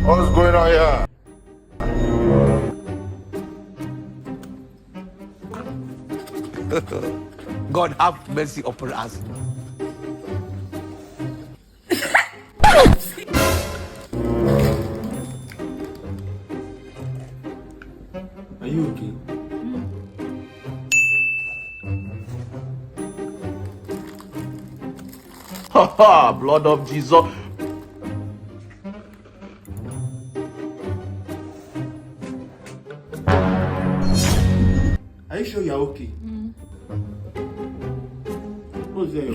What's going on here? God have mercy upon us. Are you okay? Haha, blood of Jesus. Are you sure you're okay? What's there?